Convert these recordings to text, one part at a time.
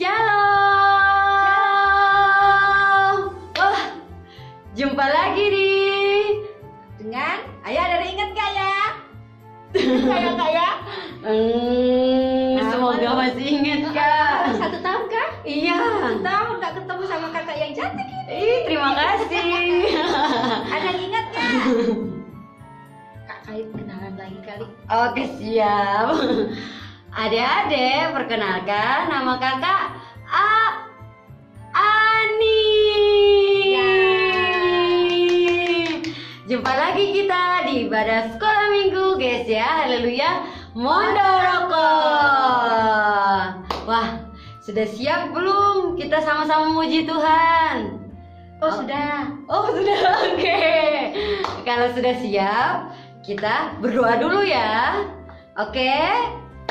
Shalom. Wah, jumpa lagi nih dengan Ayah. Dari ingat gak ya? Saya Kak ya? Semoga masih ingat Kak. 1 tahun kah? Iya. 1 tahun gak ketemu sama kakak yang cantik ini. Terima kasih. Ada yang ingat gak? Kak Kait kenalan lagi kali. Oke, siap. Adik-adik, perkenalkan nama kakak Ani. Ya. Jumpa lagi kita di ibadah sekolah minggu, guys ya. Haleluya. Mondoroko. Wah, sudah siap belum kita sama-sama memuji Tuhan? Sudah. Oke. Kalau sudah siap, kita berdoa dulu ya. Oke.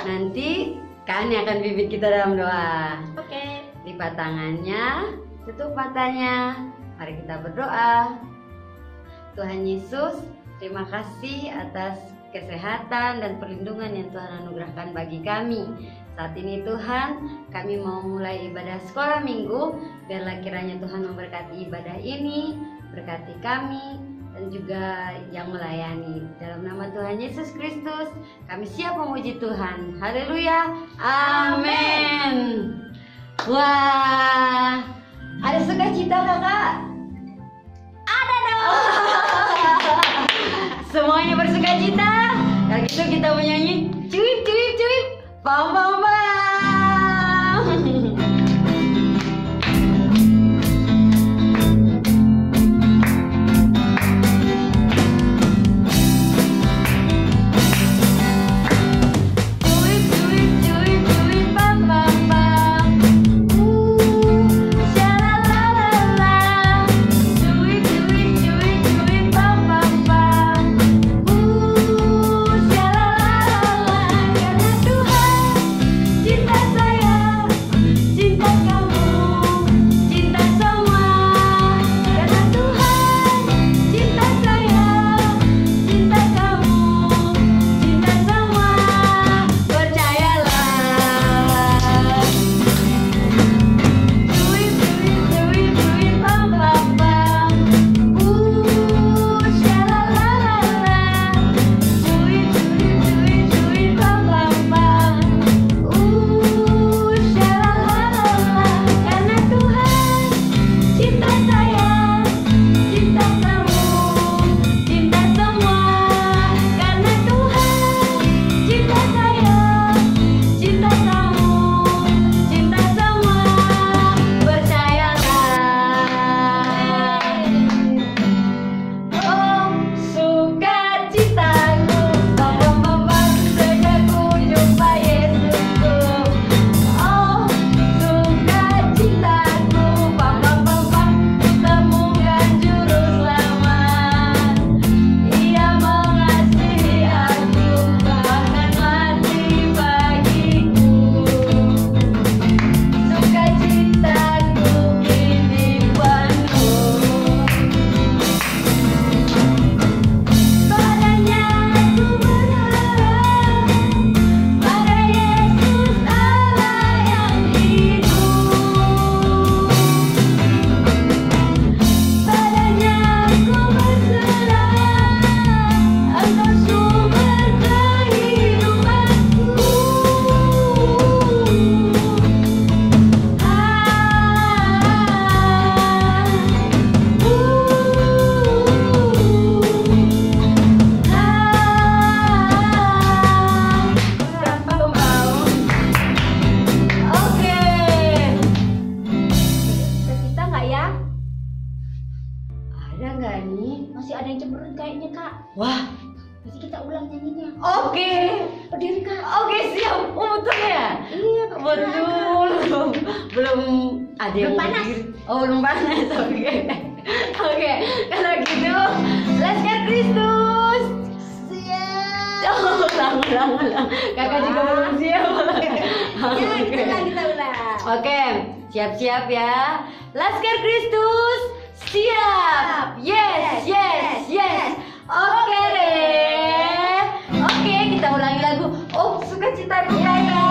Nanti Kak Ani akan pimpin kita dalam doa. Oke. Lipat tangannya, tutup matanya. Mari kita berdoa. Tuhan Yesus, terima kasih atas kesehatan dan perlindungan yang Tuhan anugerahkan bagi kami. Saat ini Tuhan, kami mau mulai ibadah sekolah minggu. Biarlah kiranya Tuhan memberkati ibadah ini, berkati kami dan juga yang melayani. Dalam nama Tuhan Yesus Kristus, kami siap memuji Tuhan. Haleluya. Amin. Wah, ada sukacita kakak? Ada dong. Semuanya bersukacita. Kalau gitu kita menyanyi cuip cuip cuip pam pam pam. Masih ada yang cemberut kayaknya Kak. Wah, Nanti kita ulang nyanyinya. oke. Berdiri Kak. Oke, siap. Betul ya? Iya Betul. Belum ada yang Belum panas. berdiri. Belum panas. Oke. Oke, kalau gitu let's get Kristus. Siap. Ulang. Kakak juga belum siap. Ya kita ulang. Oke, siap-siap ya. Let's get Kristus. Siap. Yes. Oke deh. Oke, kita ulangi lagu. Sukacita Raya.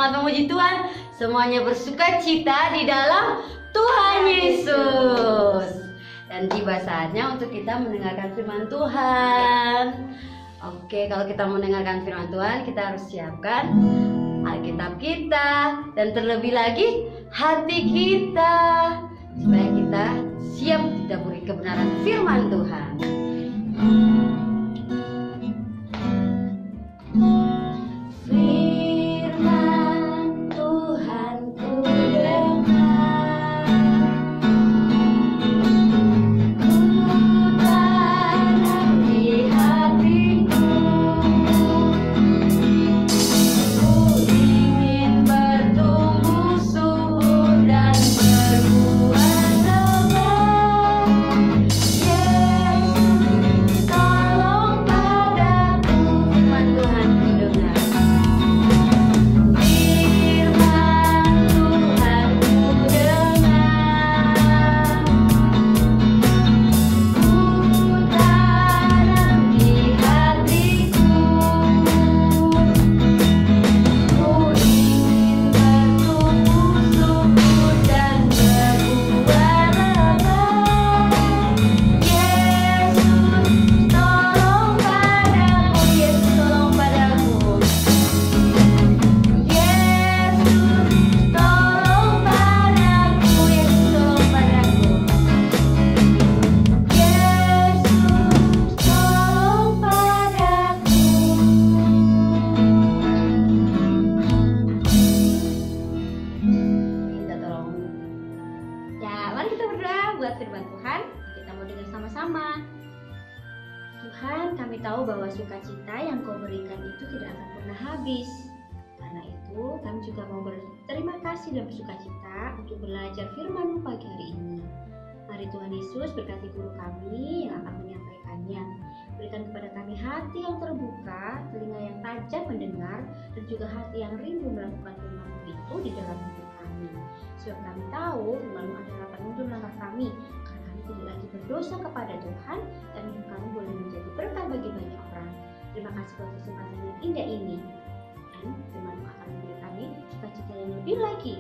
semangat memuji Tuhan. Semuanya bersuka cita di dalam Tuhan Yesus. Dan tiba saatnya untuk kita mendengarkan firman Tuhan. Oke, kalau kita mendengarkan firman Tuhan, kita harus siapkan Alkitab kita dan terlebih lagi hati kita, supaya kita siap didapuri kebenaran firman Tuhan. Firman Tuhan ku dengar, ku tanam di hatiku, ku ingin bertumbuh subur dan berbuah lebat. Yesus, tolong padaku. Firman Tuhan ku dengar. Firman Tuhan ku dengar, ku tanam di hatiku, ku ingin bertumbuh subur dan berbuah lebat. Yesus, tolong padaku. Yesus, tolong padaku. Yesus, tolong padaku. Yesus, tolong padaku. Yesus, tolong padaku. Minta tolong. Ya, mari kita berdoa buat firman Tuhan. Kita mau dengar sama-sama. Tuhan, kami tahu bahwa sukacita yang Kau berikan itu tidak akan pernah habis. Karena itu, kami juga mau berterima kasih dan bersukacita untuk belajar firman-Mu pagi hari ini. Mari Tuhan Yesus berkati guru kami yang akan menyampaikannya. Berikan kepada kami hati yang terbuka, telinga yang tajam mendengar, dan juga hati yang rindu melakukan firman-Mu itu di dalam hidup kami. Sebab kami tahu firman-Mu adalah penuntun langkah kami, karena kami tidak lagi berdosa kepada Tuhan, dan hidup kami boleh menjadi berkat bagi banyak orang. Terima kasih buat kesempatan yang indah ini. Dan firman-Mu akan memberi kami sukacita yang lebih lagi.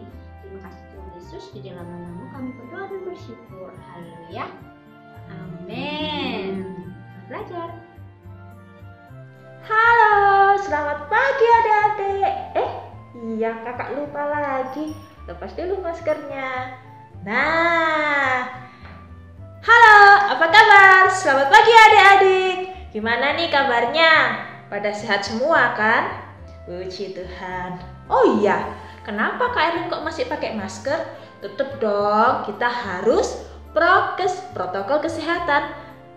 Terima kasih Tuhan Yesus, di dalam nama-Mu kami berdoa dan bersyukur. Haleluya. Amin. Belajar. Halo, selamat pagi adik-adik. Iya, kakak lupa lagi. Lepas dulu maskernya. Nah, halo, apa kabar? Selamat pagi adik-adik. Gimana nih kabarnya? Pada sehat semua kan? Puji Tuhan. Oh iya, kenapa Kak Erin kok masih pakai masker? Tetep dong, kita harus protokol kesehatan.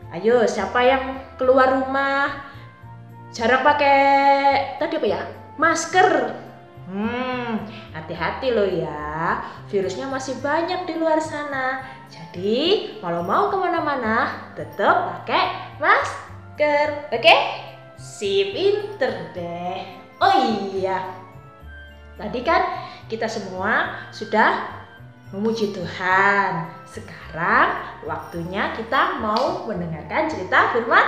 Ayo, siapa yang keluar rumah jarang pakai tadi apa ya? Masker. Hati-hati loh ya, virusnya masih banyak di luar sana. Jadi kalau mau kemana-mana tetap pakai masker, oke? Si pinter deh. Oh iya, tadi kan kita semua sudah memuji Tuhan. Sekarang waktunya kita mau mendengarkan cerita firman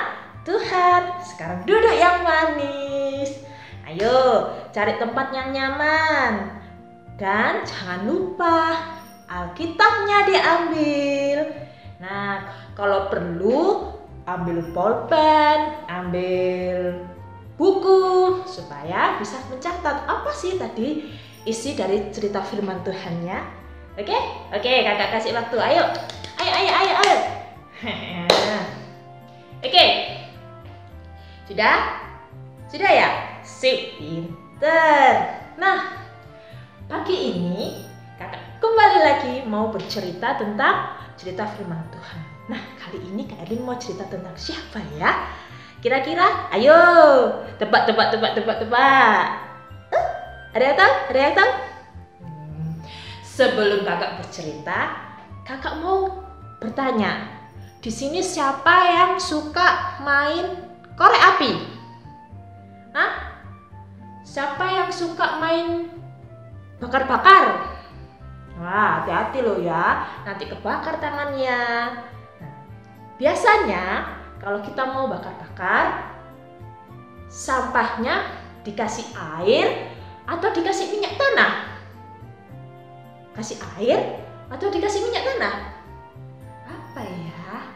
Tuhan. Sekarang duduk yang manis. Ayo cari tempat yang nyaman. Dan jangan lupa Alkitabnya diambil. Nah, kalau perlu ambil pulpen, ambil buku supaya bisa mencatat apa sih tadi isi dari cerita firman Tuhannya. Oke, kakak kasih waktu. Ayo. Oke. Sudah ya? Sip, pinter. Nah, pagi ini kakak kembali lagi mau bercerita tentang cerita firman Tuhan. Nah, kali ini Kak Erin mau cerita tentang siapa ya? Kira-kira? Ayo, tebak. Ada yang tahu? Sebelum kakak bercerita, kakak mau bertanya. Di sini siapa yang suka main korek api? Hah? Siapa yang suka main bakar-bakar? Wah, hati-hati loh ya, nanti kebakar tangannya. Nah, biasanya kalau kita mau bakar-bakar, sampahnya dikasih air atau dikasih minyak tanah? Kasih air atau dikasih minyak tanah? Apa ya?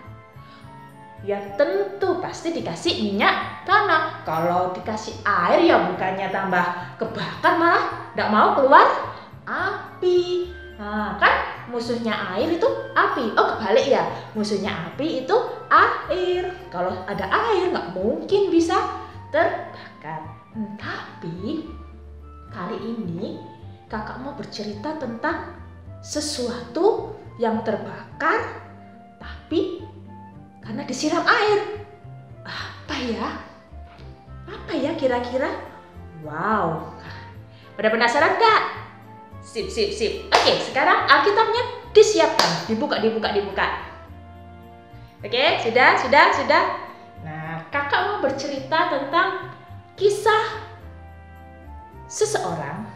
Ya tentu pasti dikasih minyak tanah. Kalau dikasih air ya bukannya tambah kebakar, malah tidak mau keluar api. Nah kan musuhnya air itu api. Oh kebalik ya, musuhnya api itu air. Kalau ada air nggak mungkin bisa terbakar. Tapi kali ini kakak mau bercerita tentang sesuatu yang terbakar tapi karena disiram air. Apa ya? Apa ya kira-kira? Wow. Pada penasaran Kak? Sip. Oke, sekarang Alkitabnya disiapkan. Dibuka. Oke, sudah. Nah, kakak mau bercerita tentang kisah seseorang.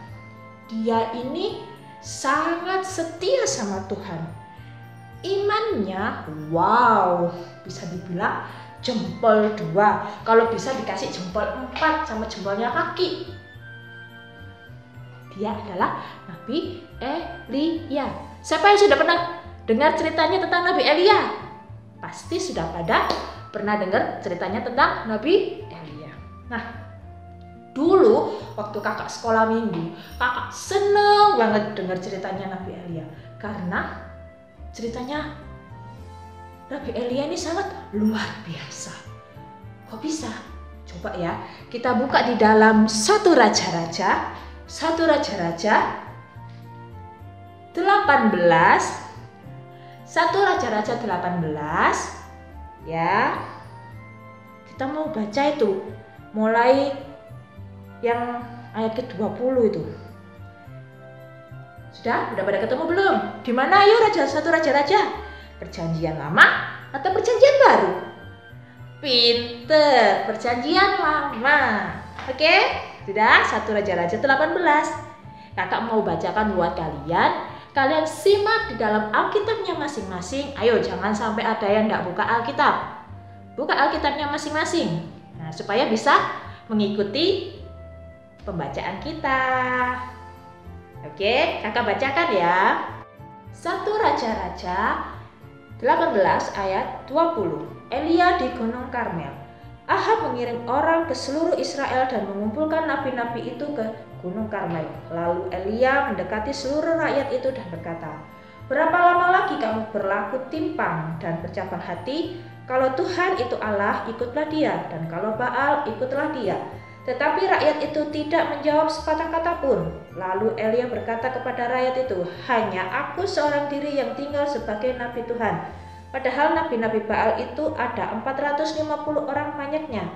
Dia ini sangat setia sama Tuhan. Imannya, wow, bisa dibilang jempol 2. Kalau bisa dikasih jempol 4 sama jempolnya kaki. Dia adalah Nabi Elia. Siapa yang sudah pernah dengar ceritanya tentang Nabi Elia? Pasti sudah pada pernah dengar ceritanya tentang Nabi Elia. Nah, dulu waktu kakak sekolah minggu, kakak seneng banget dengar ceritanya Nabi Elia. Karena ceritanya Nabi Elia ini sangat luar biasa. Kok bisa? Coba ya, kita buka di dalam 1 Raja-Raja 18. 1 Raja-Raja 18. Ya. Kita mau baca itu mulai yang ayat ke-20 itu. Sudah pada ketemu belum? Di mana ayo 1 Raja-Raja? Perjanjian lama atau perjanjian baru? Pinter, perjanjian lama. Oke? Sudah 1 Raja-Raja 18. Kakak mau bacakan buat kalian. Kalian simak di dalam Alkitabnya masing-masing. Ayo jangan sampai ada yang tidak buka Alkitab. Buka Alkitabnya masing-masing. Nah, supaya bisa mengikuti pembacaan kita. Oke, kakak bacakan ya. 1 Raja-Raja 18 ayat 20. Elia di Gunung Karmel. Ahab mengirim orang ke seluruh Israel dan mengumpulkan nabi-nabi itu ke Gunung Karmel. Lalu Elia mendekati seluruh rakyat itu dan berkata, "Berapa lama lagi kamu berlaku timpang dan bercabang hati? Kalau Tuhan itu Allah, ikutlah Dia, dan kalau Baal, ikutlah dia." Tetapi rakyat itu tidak menjawab sepatah kata pun. Lalu Elia berkata kepada rakyat itu, "Hanya aku seorang diri yang tinggal sebagai nabi Tuhan. Padahal nabi-nabi Baal itu ada 450 orang banyaknya.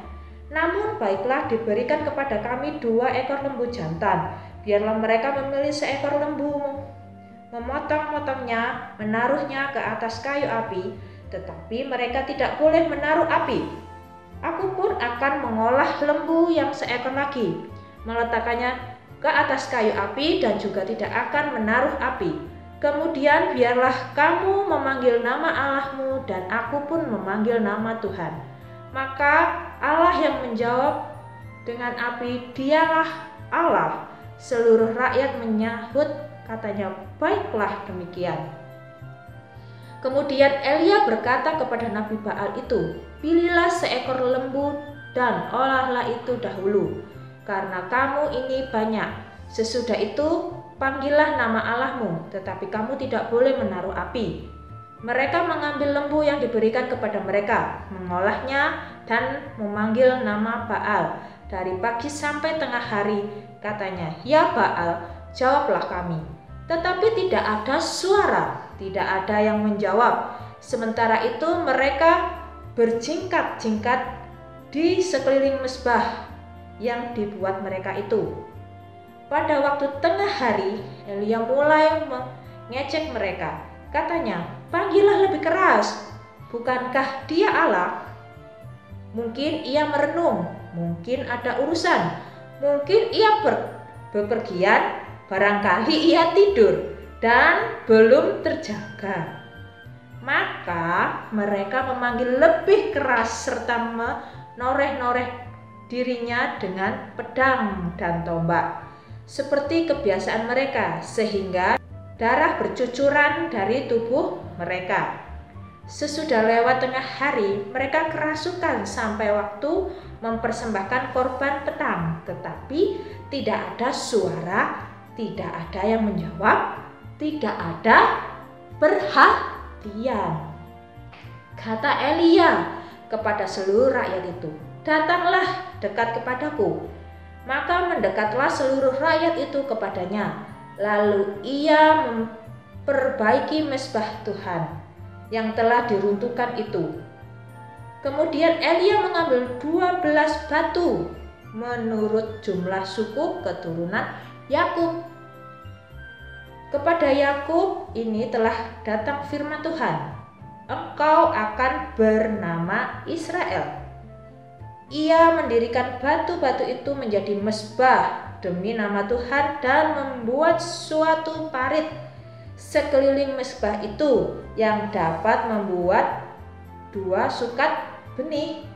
Namun baiklah diberikan kepada kami 2 ekor lembu jantan. Biarlah mereka memilih seekor lembu, memotong-motongnya, menaruhnya ke atas kayu api. Tetapi mereka tidak boleh menaruh api. Aku pun akan mengolah lembu yang seekor lagi, meletakkannya ke atas kayu api dan juga tidak akan menaruh api. Kemudian biarlah kamu memanggil nama Allahmu dan aku pun memanggil nama Tuhan." Maka Allah yang menjawab dengan api, "Dialah Allah." Seluruh rakyat menyahut katanya, "Baiklah demikian." Kemudian Elia berkata kepada Nabi Baal itu, "Pilihlah seekor lembu dan olahlah itu dahulu, karena kamu ini banyak. Sesudah itu panggillah nama Allahmu, tetapi kamu tidak boleh menaruh api." Mereka mengambil lembu yang diberikan kepada mereka, mengolahnya dan memanggil nama Baal. Dari pagi sampai tengah hari katanya, "Ya Baal, jawablah kami." Tetapi tidak ada suara, tidak ada yang menjawab. Sementara itu mereka berjingkat-jingkat di sekeliling mezbah yang dibuat mereka itu. Pada waktu tengah hari, Elia mulai mengejek mereka. Katanya, "Panggillah lebih keras. Bukankah dia Allah? Mungkin ia merenung, mungkin ada urusan, mungkin ia bepergian, barangkali ia tidur dan belum terjaga." Maka mereka memanggil lebih keras serta menoreh-noreh dirinya dengan pedang dan tombak. seperti kebiasaan mereka, sehingga darah bercucuran dari tubuh mereka. Sesudah lewat tengah hari, mereka kerasukan sampai waktu mempersembahkan korban petang, tetapi tidak ada suara, tidak ada yang menjawab, tidak ada perhatian. Kata Elia kepada seluruh rakyat itu, "Datanglah dekat kepadaku." Maka mendekatlah seluruh rakyat itu kepadanya. Lalu ia memperbaiki mezbah Tuhan yang telah diruntuhkan itu. Kemudian Elia mengambil 12 batu menurut jumlah suku keturunan Yakub. Kepada Yakub ini telah datang firman Tuhan, "Engkau akan bernama Israel." Ia mendirikan batu-batu itu menjadi mezbah demi nama Tuhan dan membuat suatu parit sekeliling mezbah itu yang dapat membuat 2 sukat benih.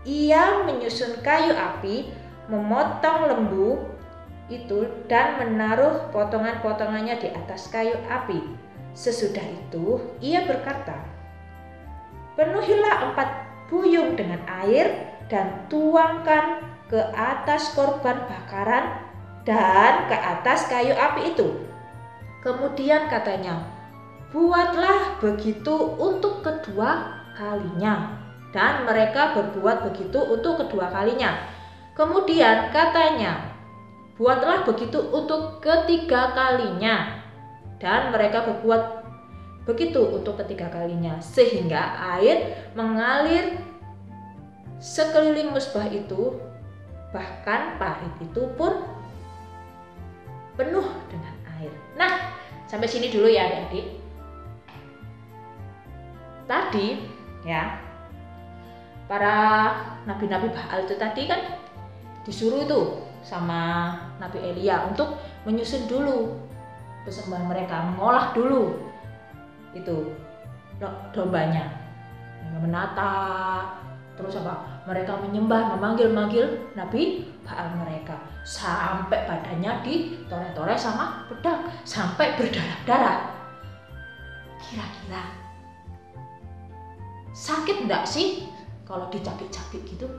Ia menyusun kayu api, memotong lembu itu dan menaruh potongan-potongannya di atas kayu api. Sesudah itu ia berkata, "Penuhilah 4 buyung dengan air dan tuangkan ke atas korban bakaran dan ke atas kayu api itu." Kemudian katanya, "Buatlah begitu untuk kedua kalinya." Dan mereka berbuat begitu untuk kedua kalinya. Kemudian katanya, "Buatlah begitu untuk ketiga kalinya." Dan mereka berbuat begitu untuk ketiga kalinya, sehingga air mengalir sekeliling mezbah itu, bahkan parit itu pun penuh dengan air. Nah, sampai sini dulu ya adik-adik. Tadi ya, para nabi-nabi Baal itu tadi kan disuruh itu sama Nabi Elia untuk menyusun dulu persembahan mereka, mengolah dulu itu dombanya, menata, terus mereka menyembah, memanggil Nabi Baal mereka, sampai badannya ditore-tore sama pedang, sampai berdarah-darah. Kira-kira sakit enggak sih kalau dicabik-cabik gitu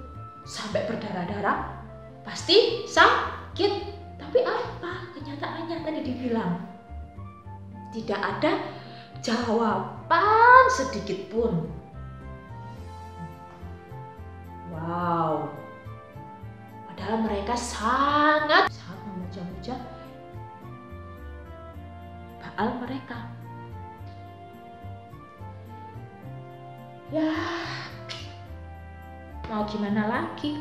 sampai berdarah-darah? Pasti sakit. Tapi apa kenyataannya tadi dibilang? Tidak ada jawaban sedikit pun. Wow. Padahal mereka sangat memuja-muja Baal mereka. Ya, mau gimana lagi?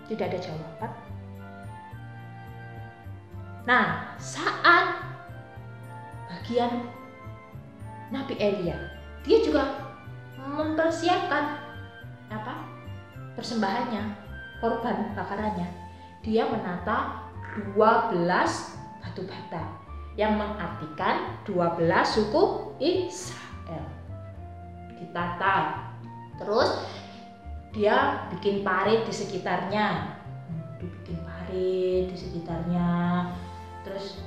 Tidak ada jawaban. Nah, saat bagian Nabi Elia, dia juga mempersiapkan persembahannya, korban bakarannya. Dia menata 12 batu bata yang mengartikan 12 suku Israel. Ditata. Terus dia bikin parit di sekitarnya. Dibikin parit di sekitarnya. Terus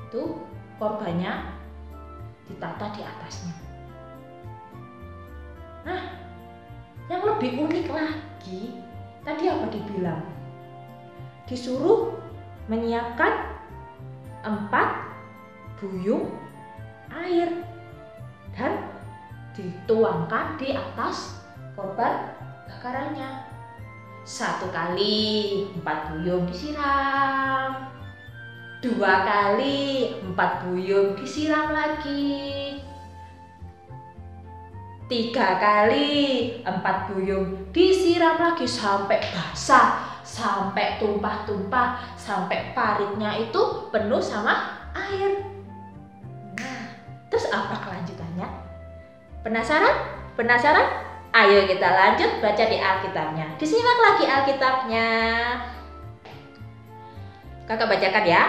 itu korbannya ditata di atasnya. Nah, yang lebih unik lagi, tadi apa dibilang? Disuruh menyiapkan 4 buyung air dan dituangkan di atas korban bakarannya. 1 kali 4 buyung disiram, 2 kali 4 buyung disiram lagi, 3 kali 4 buyung disiram lagi sampai basah, sampai tumpah-tumpah, sampai paritnya itu penuh sama air. Nah, terus apa kelanjutannya? Penasaran? Penasaran? Ayo kita lanjut baca di Alkitabnya. Disimak lagi Alkitabnya. Kakak bacakan ya.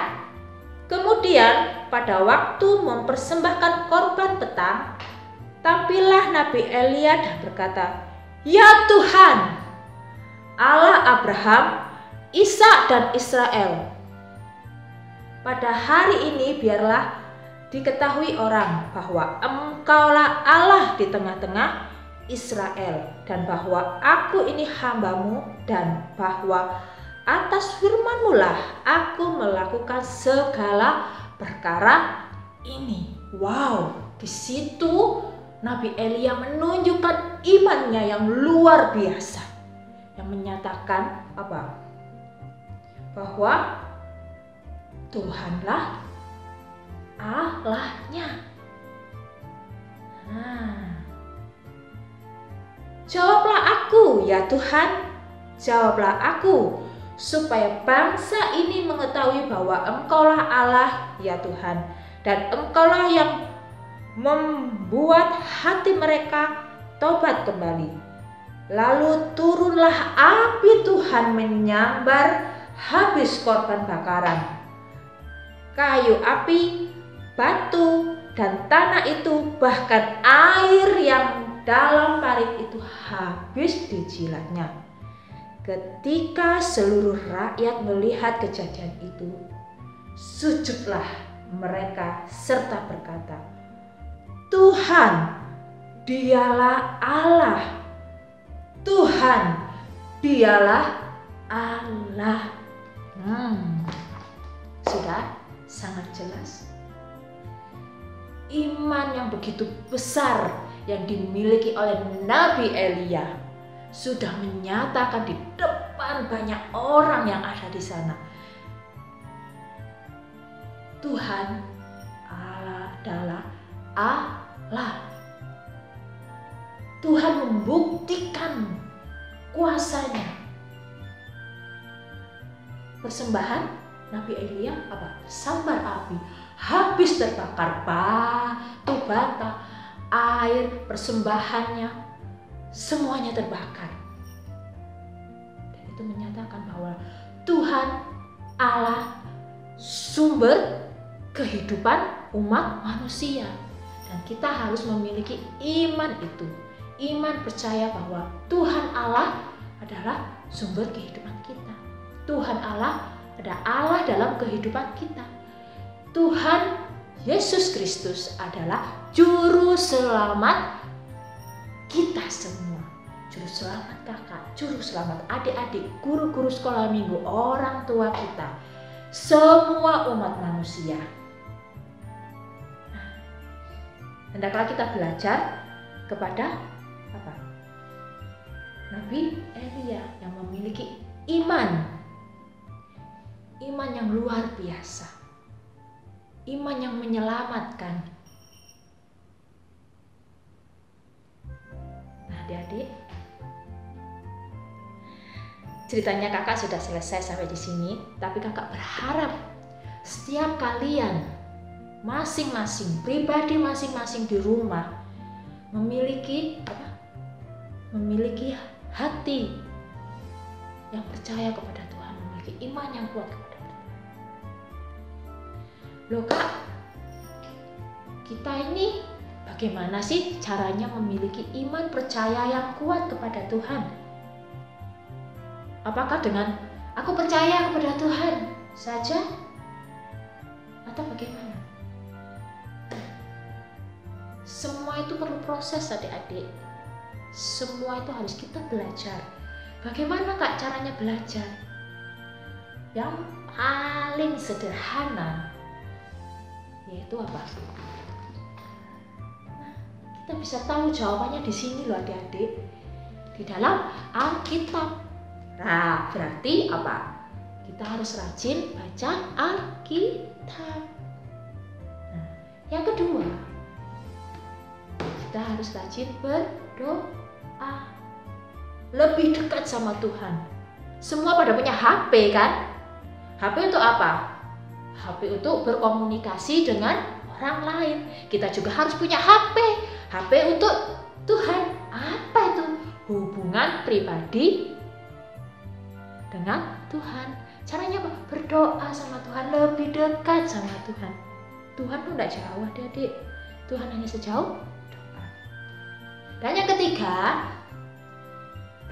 Kemudian pada waktu mempersembahkan korban petang, tampillah Nabi Elia dan berkata, "Ya Tuhan, Allah Abraham, Ishak dan Israel. Pada hari ini biarlah diketahui orang bahwa Engkaulah Allah di tengah-tengah Israel, dan bahwa aku ini hamba-Mu, dan bahwa atas firman-Mu lah aku melakukan segala perkara ini. Wow, di situ Nabi Elia menunjukkan imannya yang luar biasa, yang menyatakan apa? Bahwa Tuhanlah Allahnya. Jawablah aku, ya Tuhan, jawablah aku, supaya bangsa ini mengetahui bahwa Engkaulah Allah, ya Tuhan, dan Engkaulah yang membuat hati mereka tobat kembali. Lalu turunlah api Tuhan menyambar habis korban bakaran. Kayu api, batu, dan tanah itu, bahkan air yang dalam parit itu habis dijilatnya. Ketika seluruh rakyat melihat kejadian itu, sujudlah mereka serta berkata, Tuhan, dialah Allah. Tuhan, dialah Allah. Sudah sangat jelas. Iman yang begitu besar yang dimiliki oleh Nabi Elia sudah menyatakan di depan banyak orang yang ada di sana, Tuhan Allah adalah Allah. Tuhan membuktikan kuasanya. Persembahan Nabi Elia apa? Sambar api, habis terbakar batu bata, air, persembahannya, semuanya terbakar. Dan itu menyatakan bahwa Tuhan Allah sumber kehidupan umat manusia. Dan kita harus memiliki iman itu. Iman percaya bahwa Tuhan Allah adalah sumber kehidupan kita. Tuhan Allah ada Allah dalam kehidupan kita. Tuhan Yesus Kristus adalah juru selamat kita semua. Juru selamat kakak, juru selamat adik-adik, guru-guru sekolah minggu, orang tua kita, semua umat manusia. Hendaklah kita belajar kepada apa? Nabi Elia yang memiliki iman yang luar biasa, iman yang menyelamatkan. Nah, adik-adik, ceritanya kakak sudah selesai sampai di sini, tapi kakak berharap setiap kalian masing-masing, pribadi masing-masing di rumah memiliki apa? Memiliki hati yang percaya kepada Tuhan, memiliki iman yang kuat kepada Tuhan. Loh kak, kita ini bagaimana sih caranya memiliki iman percaya yang kuat kepada Tuhan? Apakah dengan aku percaya kepada Tuhan saja? Atau bagaimana? Semua itu perlu proses adik-adik. Semua itu harus kita belajar. Bagaimana kak caranya belajar? Yang paling sederhana yaitu apa? Nah, kita bisa tahu jawabannya di sini loh adik-adik. Di dalam Alkitab. Nah, berarti apa? Kita harus rajin baca Alkitab. Nah, yang kedua, kita harus rajin berdoa. Lebih dekat sama Tuhan. Semua pada punya HP kan? HP untuk apa? HP untuk berkomunikasi dengan orang lain. Kita juga harus punya HP. HP untuk Tuhan. Apa itu? Hubungan pribadi dengan Tuhan. Caranya apa? Berdoa sama Tuhan, lebih dekat sama Tuhan. Tuhan tuh tidak jauh adik-adik. Tuhan hanya sejauh doa. Dan yang ketiga,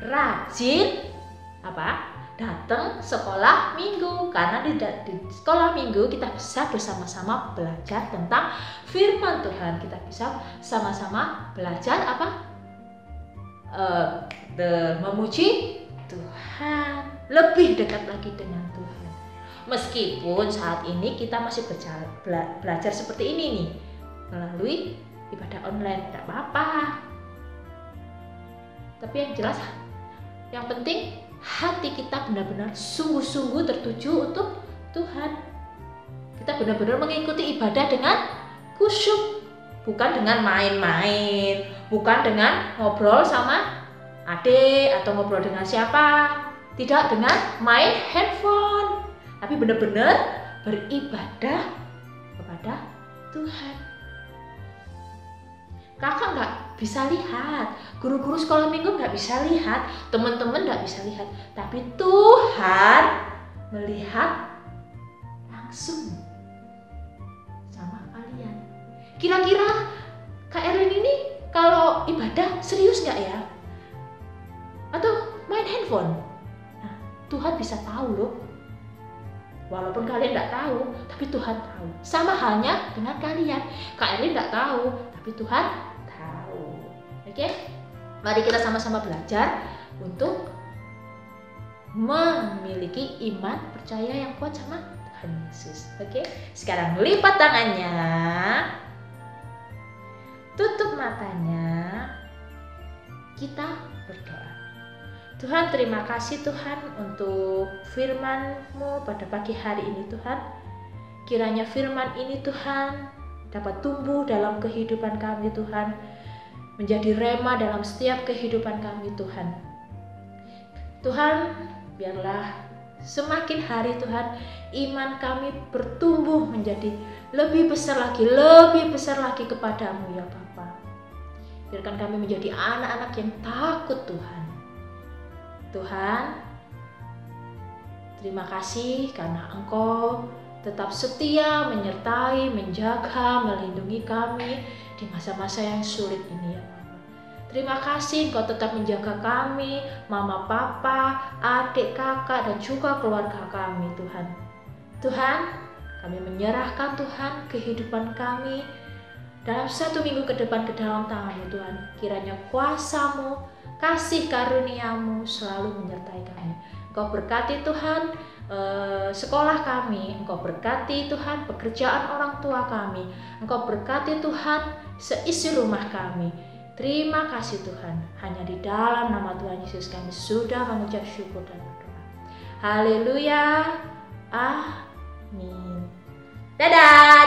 rajin datang sekolah minggu, karena di sekolah minggu kita bisa bersama-sama belajar tentang firman Tuhan. Kita bisa sama-sama belajar memuji Tuhan, lebih dekat lagi dengan Tuhan. Meskipun saat ini kita masih belajar seperti ini nih, melalui ibadah online, tidak apa-apa. Tapi yang jelas, yang penting hati kita benar-benar sungguh-sungguh tertuju untuk Tuhan. Kita benar-benar mengikuti ibadah dengan khusyuk, bukan dengan main-main, bukan dengan ngobrol sama adik atau ngobrol dengan siapa, tidak dengan main handphone, tapi benar-benar beribadah kepada Tuhan. Kakak nggak bisa lihat, guru-guru sekolah minggu nggak bisa lihat, teman-teman nggak bisa lihat, tapi Tuhan melihat langsung sama kalian. Kira-kira Kak Erlin ini kalau ibadah serius nggak ya? Atau main handphone? Nah, Tuhan bisa tahu loh. Walaupun kalian nggak tahu, tapi Tuhan tahu. Sama halnya dengan kalian. Kak Erlin nggak tahu, tapi Tuhan tahu. Oke? Mari kita sama-sama belajar untuk memiliki iman percaya yang kuat sama Tuhan Yesus. Oke? Sekarang lipat tangannya. Tutup matanya. Kita berdoa. Tuhan, terima kasih Tuhan untuk firman-Mu pada pagi hari ini Tuhan. Kiranya firman ini Tuhan dapat tumbuh dalam kehidupan kami Tuhan, menjadi rema dalam setiap kehidupan kami Tuhan. Tuhan, biarlah semakin hari Tuhan iman kami bertumbuh menjadi lebih besar lagi kepadamu ya Bapa. Biarkan kami menjadi anak-anak yang takut Tuhan. Tuhan, terima kasih karena Engkau tetap setia menyertai, menjaga, melindungi kami di masa-masa yang sulit ini ya Bapak. Terima kasih Engkau tetap menjaga kami, mama, papa, adik, kakak, dan juga keluarga kami Tuhan. Tuhan, kami menyerahkan Tuhan kehidupan kami dalam 1 minggu ke depan ke dalam tangan-Mu Tuhan. Kiranya kuasa-Mu, kasih karunia-Mu selalu menyertai kami. Engkau berkati Tuhan sekolah kami, Engkau berkati Tuhan pekerjaan orang tua kami, Engkau berkati Tuhan seisi rumah kami. Terima kasih Tuhan, hanya di dalam nama Tuhan Yesus kami sudah mengucap syukur dan berdoa. Haleluya, amin. Dadah.